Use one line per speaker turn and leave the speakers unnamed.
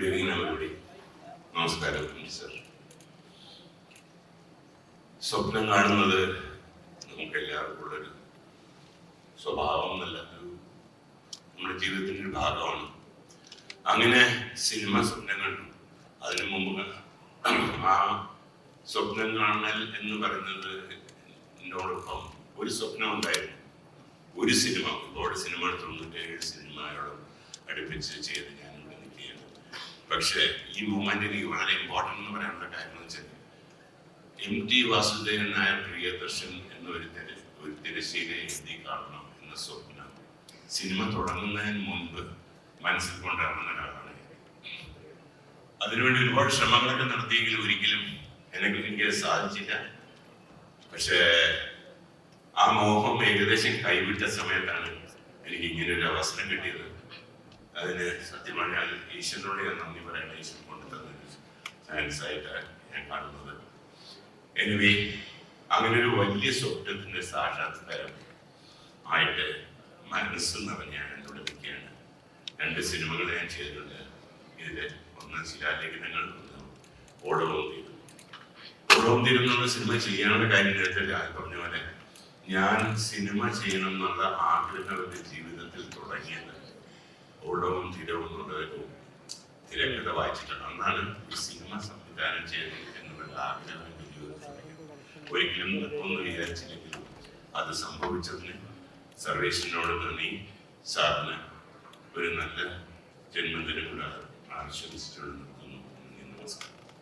Good evening, everybody. നമസ്കാരം sir. സ്വപ്നം കാണുന്നത് നമുക്ക് എല്ലാവർക്കും ഉള്ളൊരു സ്വഭാവം എന്നല്ല, നമ്മുടെ ജീവിതത്തിൻ്റെ ഒരു ഭാഗമാണ്. അങ്ങനെ സിനിമ സ്വപ്നം കണ്ടു. അതിനു മുമ്പ് ആ സ്വപ്നം കാണൽ എന്ന് പറയുന്നത് എന്നോടൊപ്പം ഒരു സ്വപ്നം ഉണ്ടായിരുന്നു. ഒരു സിനിമ, ഒരുപാട് സിനിമ 97 സിനിമയോളം അടുപ്പിച്ച് ചെയ്ത് ഞാനിവിടെ നിൽക്കുകയാണ്. പക്ഷേ ഈ മൂമെന്റ് എനിക്ക് വളരെ ഇമ്പോർട്ടൻ്റ് എന്ന് പറയാനുള്ള കാര്യം എന്ന് വെച്ചാൽ MT വാസുദേവൻ നായർ പ്രിയദർശൻ എന്നൊരു തിരശ്ശീല എഴുതി കാണണം എന്ന സ്വപ്നം സിനിമ തുടങ്ങുന്നതിന് മുൻപ് മനസ്സിൽ കൊണ്ടിറങ്ങുന്ന ഒരാളാണ്. അതിനുവേണ്ടി ഒരുപാട് ശ്രമങ്ങളൊക്കെ നടത്തിയെങ്കിലും ഒരിക്കലും എനിക്ക് സാധിച്ചില്ല. പക്ഷേ ആ മോഹം ഏകദേശം കൈവിട്ട സമയത്താണ് എനിക്ക് ഇങ്ങനെ ഒരു അവസരം കിട്ടിയത്. അതിന് സത്യം പറഞ്ഞാൽ ഈശ്വരനോട് ഞാൻ നന്ദി പറയേണ്ട, ഈശ്വരൻ കൊണ്ട് തന്നൊരു ചാൻസ് ആയിട്ടാണ് ഞാൻ കാണുന്നത്. എനിവേ, അങ്ങനെ ഒരു വലിയ സ്വപ്നത്തിന്റെ സാക്ഷാത്കാരം ആയിട്ട് മനസ്സ് നിറഞ്ഞ ഞാൻ ഇവിടെ നിൽക്കുകയാണ്. 2 സിനിമകൾ ഞാൻ ചെയ്തിട്ടുണ്ട്. ഇതില് ഒന്ന് ശിലാലേഖനങ്ങൾ, ഓടവും തീരും. ഓടവും തീരും എന്നുള്ള സിനിമ ചെയ്യാനുള്ള കാര്യം നേരത്തെ പറഞ്ഞ പോലെ ഞാൻ സിനിമ ചെയ്യണം എന്നുള്ള ആഗ്രഹം എൻ്റെ ജീവിതത്തിൽ തുടങ്ങിയത് ഓടവും തീരവും എന്നുള്ളൊരു തിരക്കഥ വായിച്ചിട്ടുണ്ട്. അന്നാണ് ഈ സിനിമ സംവിധാനം ചെയ്യണം എന്നുള്ള ആഗ്രഹം എൻ്റെ ജീവിതത്തിൽ ഒരിക്കലും ഒന്നും വിചാരിച്ചില്ലെങ്കിലും അത് സംഭവിച്ചതിന് സർവേശ്വരനോട് നന്ദി. സാറിന് ഒരു നല്ല ജന്മദിനം കൂടെ ആശംസിച്ചിട്ടുണ്ട്.